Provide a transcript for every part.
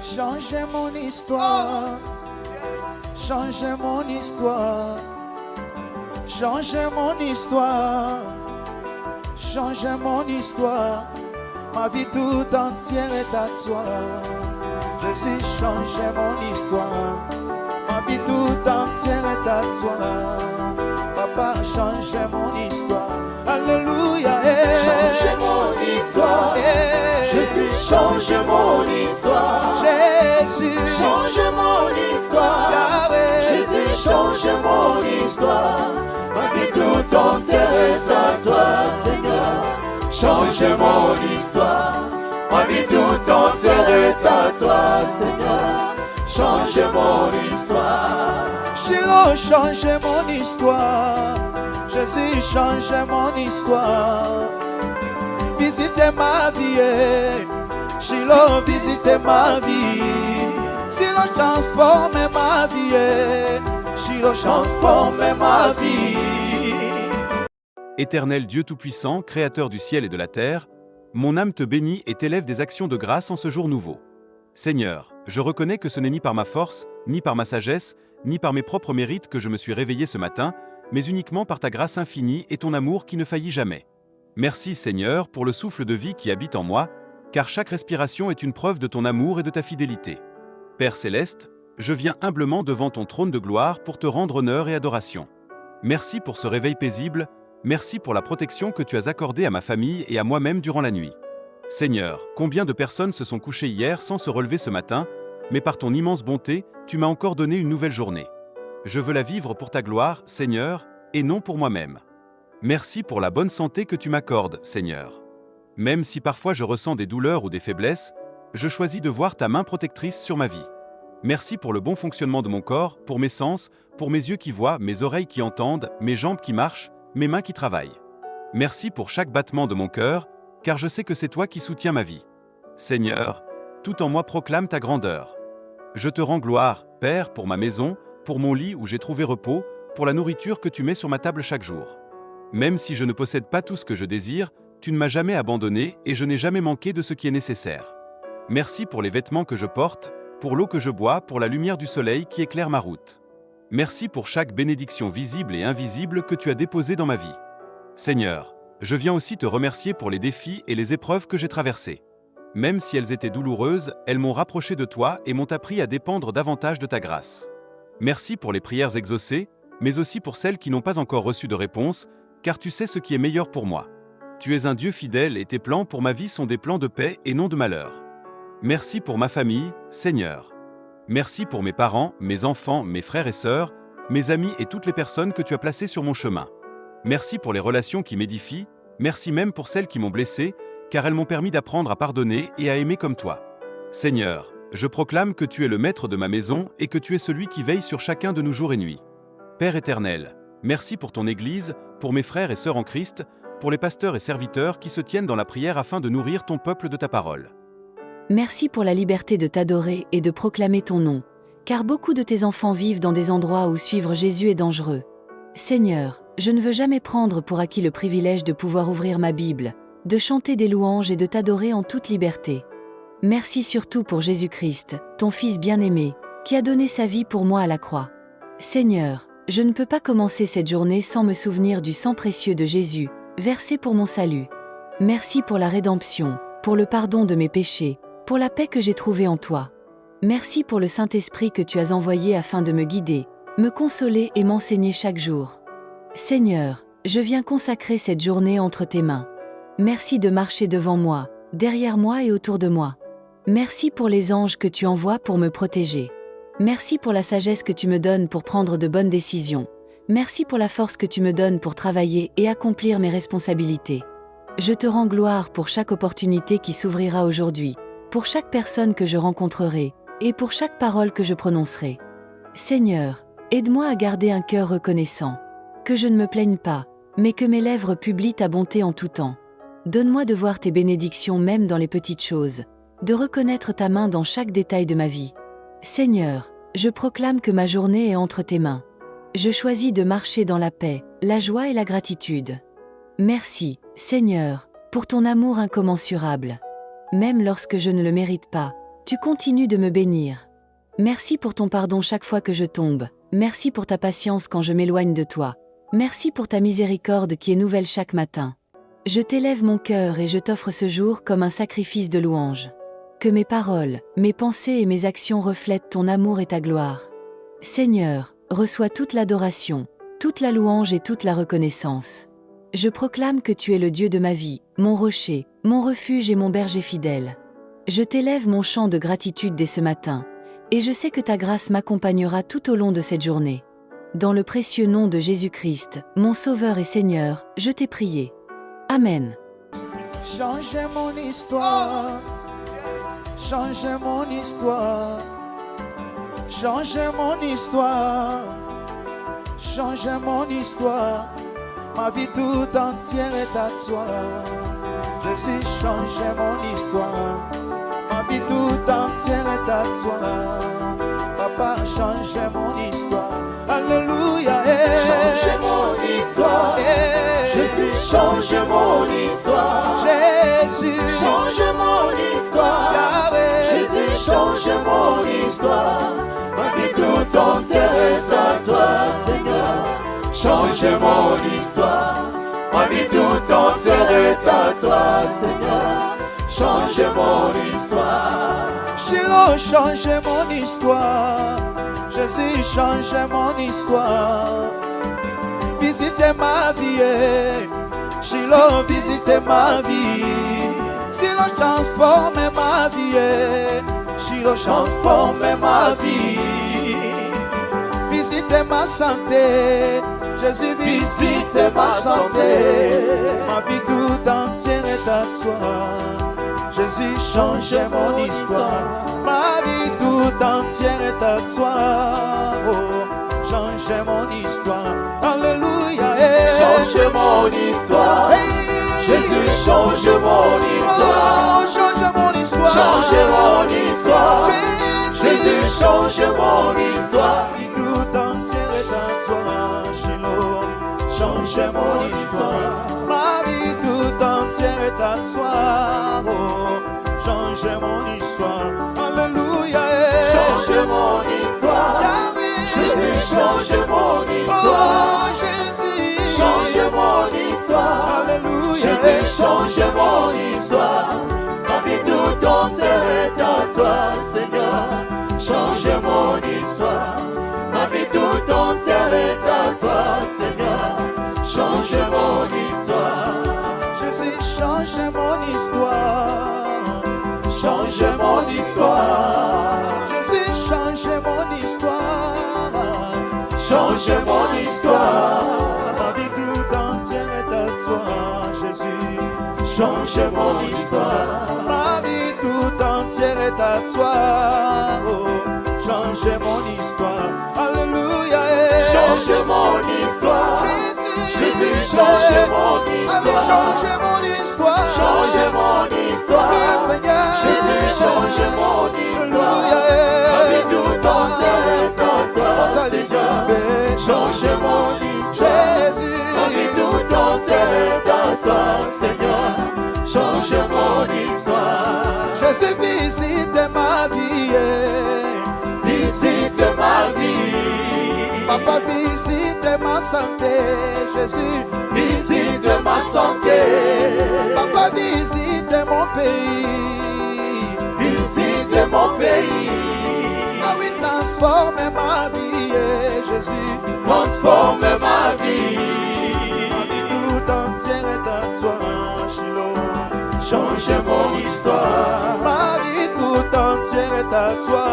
Changez mon histoire, changez mon histoire, changez mon histoire, changez mon histoire. Ma vie tout entière est à toi. Jésus, changez mon histoire. Ma vie tout entière est à toi. Papa, changez mon histoire. Alléluia. Changez mon histoire. Jésus, change mon histoire. Jésus, change mon histoire. Yahweh. Jésus, change mon histoire. Ma vie tout entière est à toi, Seigneur. Change mon histoire. Ma vie tout entière est à toi, Seigneur. Change mon histoire. Shiloh, change mon histoire. Jésus, change mon histoire. Visitez ma vie. Shiloh, visitez ma vie. Shiloh, transforme ma vie. Shiloh, transforme ma vie. Éternel Dieu Tout-Puissant, Créateur du ciel et de la terre, mon âme te bénit et t'élève des actions de grâce en ce jour nouveau. Seigneur, je reconnais que ce n'est ni par ma force, ni par ma sagesse, ni par mes propres mérites que je me suis réveillé ce matin, mais uniquement par ta grâce infinie et ton amour qui ne faillit jamais. Merci Seigneur pour le souffle de vie qui habite en moi, car chaque respiration est une preuve de ton amour et de ta fidélité. Père Céleste, je viens humblement devant ton trône de gloire pour te rendre honneur et adoration. Merci pour ce réveil paisible, merci pour la protection que tu as accordée à ma famille et à moi-même durant la nuit. Seigneur, combien de personnes se sont couchées hier sans se relever ce matin, mais par ton immense bonté, tu m'as encore donné une nouvelle journée. Je veux la vivre pour ta gloire, Seigneur, et non pour moi-même. Merci pour la bonne santé que tu m'accordes, Seigneur. Même si parfois je ressens des douleurs ou des faiblesses, je choisis de voir ta main protectrice sur ma vie. Merci pour le bon fonctionnement de mon corps, pour mes sens, pour mes yeux qui voient, mes oreilles qui entendent, mes jambes qui marchent, mes mains qui travaillent. Merci pour chaque battement de mon cœur, car je sais que c'est toi qui soutiens ma vie. Seigneur, tout en moi proclame ta grandeur. Je te rends gloire, Père, pour ma maison, pour mon lit où j'ai trouvé repos, pour la nourriture que tu mets sur ma table chaque jour. Même si je ne possède pas tout ce que je désire, tu ne m'as jamais abandonné et je n'ai jamais manqué de ce qui est nécessaire. Merci pour les vêtements que je porte, pour l'eau que je bois, pour la lumière du soleil qui éclaire ma route. Merci pour chaque bénédiction visible et invisible que tu as déposée dans ma vie. Seigneur, je viens aussi te remercier pour les défis et les épreuves que j'ai traversées. Même si elles étaient douloureuses, elles m'ont rapproché de toi et m'ont appris à dépendre davantage de ta grâce. Merci pour les prières exaucées, mais aussi pour celles qui n'ont pas encore reçu de réponse, car tu sais ce qui est meilleur pour moi. Tu es un Dieu fidèle et tes plans pour ma vie sont des plans de paix et non de malheur. Merci pour ma famille, Seigneur. Merci pour mes parents, mes enfants, mes frères et sœurs, mes amis et toutes les personnes que tu as placées sur mon chemin. Merci pour les relations qui m'édifient, merci même pour celles qui m'ont blessé, car elles m'ont permis d'apprendre à pardonner et à aimer comme toi. Seigneur, je proclame que tu es le maître de ma maison et que tu es celui qui veille sur chacun de nous jour et nuit. Père éternel, merci pour ton Église, pour mes frères et sœurs en Christ, pour les pasteurs et serviteurs qui se tiennent dans la prière afin de nourrir ton peuple de ta parole. Merci pour la liberté de t'adorer et de proclamer ton nom, car beaucoup de tes enfants vivent dans des endroits où suivre Jésus est dangereux. Seigneur, je ne veux jamais prendre pour acquis le privilège de pouvoir ouvrir ma Bible, de chanter des louanges et de t'adorer en toute liberté. Merci surtout pour Jésus-Christ, ton Fils bien-aimé, qui a donné sa vie pour moi à la croix. Seigneur, je ne peux pas commencer cette journée sans me souvenir du sang précieux de Jésus, versé pour mon salut. Merci pour la rédemption, pour le pardon de mes péchés, pour la paix que j'ai trouvée en toi. Merci pour le Saint-Esprit que tu as envoyé afin de me guider, me consoler et m'enseigner chaque jour. Seigneur, je viens consacrer cette journée entre tes mains. Merci de marcher devant moi, derrière moi et autour de moi. Merci pour les anges que tu envoies pour me protéger. Merci pour la sagesse que tu me donnes pour prendre de bonnes décisions. Merci pour la force que tu me donnes pour travailler et accomplir mes responsabilités. Je te rends gloire pour chaque opportunité qui s'ouvrira aujourd'hui, pour chaque personne que je rencontrerai, et pour chaque parole que je prononcerai. Seigneur, aide-moi à garder un cœur reconnaissant. Que je ne me plaigne pas, mais que mes lèvres publient ta bonté en tout temps. Donne-moi de voir tes bénédictions même dans les petites choses, de reconnaître ta main dans chaque détail de ma vie. Seigneur, je proclame que ma journée est entre tes mains. Je choisis de marcher dans la paix, la joie et la gratitude. Merci, Seigneur, pour ton amour incommensurable. Même lorsque je ne le mérite pas, Tu continues de me bénir. Merci pour ton pardon chaque fois que je tombe. Merci pour ta patience quand je m'éloigne de toi. Merci pour ta miséricorde qui est nouvelle chaque matin. Je t'élève mon cœur et je t'offre ce jour comme un sacrifice de louange. Que mes paroles, mes pensées et mes actions reflètent ton amour et ta gloire. Seigneur, reçois toute l'adoration, toute la louange et toute la reconnaissance. Je proclame que tu es le Dieu de ma vie, mon rocher, mon refuge et mon berger fidèle. Je t'élève mon chant de gratitude dès ce matin, et je sais que ta grâce m'accompagnera tout au long de cette journée. Dans le précieux nom de Jésus-Christ, mon Sauveur et Seigneur, je t'ai prié. Amen. Changez mon histoire. Changez mon histoire. Changez mon histoire. Changez mon histoire. Ma vie tout entière est à toi. Jésus, changez mon histoire. Ma vie tout entière est à toi. Papa, changez mon histoire. Alléluia. Changez mon histoire. Jésus, change mon histoire. Jésus, Change mon histoire. Yahweh. Jésus, change mon histoire. Ma vie tout entière est à toi, Seigneur. Change mon histoire. Ma vie tout entière est à toi, Seigneur. Change mon histoire. Shiloh, changez mon histoire. Jésus, changez mon histoire. Visitez ma vie. Shiloh, visitez ma vie. Shiloh, transformez ma vie. Shiloh, transformez ma vie. Visitez ma santé. Jésus, visitez ma santé. Ma vie tout entière est à toi. Jésus, changez mon histoire. Ma vie tout entière est à toi. Oh, changez mon histoire. Alléluia. Change mon histoire. Jésus, change mon histoire. Oh, change mon histoire. Change mon histoire. Jésus, change mon histoire. Ma vie tout entière est à toi. Shiloh, changez mon histoire. Ma vie tout entière est à toi. Oh, changez mon histoire. Alléluia. Change mon histoire. Jésus, change mon histoire. Oh, Jésus, Change mon histoire. Alléluia. Jésus, change mon histoire. Ma vie tout entière est à toi, Seigneur. Change mon histoire. Ma vie tout entière est à toi, Seigneur. Change mon histoire. Jésus, changez mon histoire. Change mon histoire. Jésus, changez mon histoire. Change mon histoire. Ma vie tout entière est à toi, Jésus. Change mon histoire. Ma vie tout entière est à toi. Oh, changez mon histoire. Alléluia. Change mon histoire. Jésus, change mon Allez, histoire. changez mon histoire. Change mon histoire. Tu es Seigneur. Jésus, change mon histoire. Alléluia. Ma vie tout entière est à toi, Seigneur. Change mon histoire. Jésus. Ma vie tout entière est à toi, Seigneur. Change mon histoire. Jésus, visite ma vie. Visite ma vie. Papa, visite ma santé. Jésus, Visite ma santé. Papa, visite mon pays. Visite mon pays. Ah oui, transforme ma vie, Jésus. Transforme ma vie. Ma vie tout entière est à toi, Shiloh. Change mon histoire. Ma vie tout entière est à toi.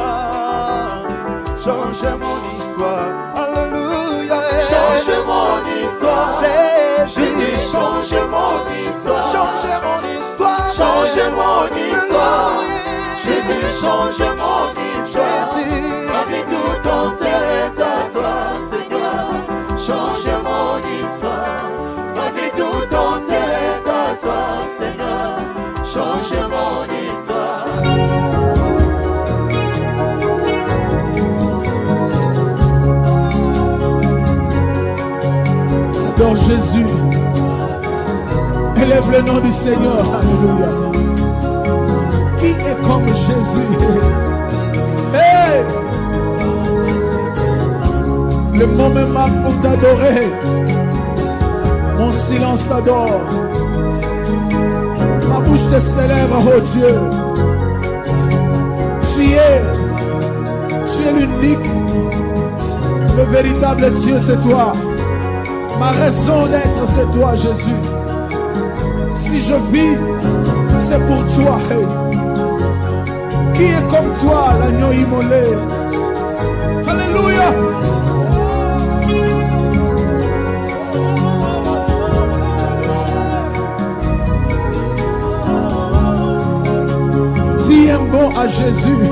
Change mon histoire. Alléluia. Change mon histoire. Jésus, Jésus, change mon histoire. change mon histoire. Change mon histoire. Alléluia. Jésus, change mon histoire. Jésus. Ma vie tout entière est à toi, Seigneur. Change mon histoire. Ma vie tout entière est à toi, Seigneur. Change mon histoire. Adore Jésus. Élève le nom du Seigneur. Alléluia. Qui est comme Jésus. Hey! Le mot me manque pour t'adorer. Mon silence t'adore. Ma bouche te célèbre, oh Dieu. Tu es l'unique. Le véritable Dieu, c'est toi. Ma raison d'être, c'est toi, Jésus. Si je vis, c'est pour toi. Hey. Qui est comme toi, l'agneau immolé? Alléluia. Dis un mot à Jésus.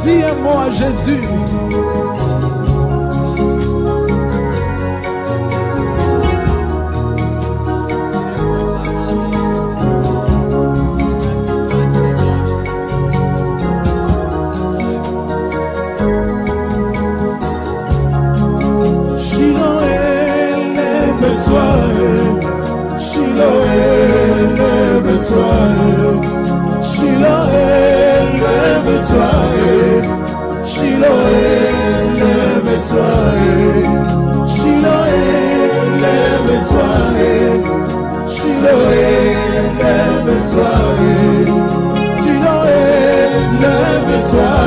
Dis un mot à Jésus. Lève-toi,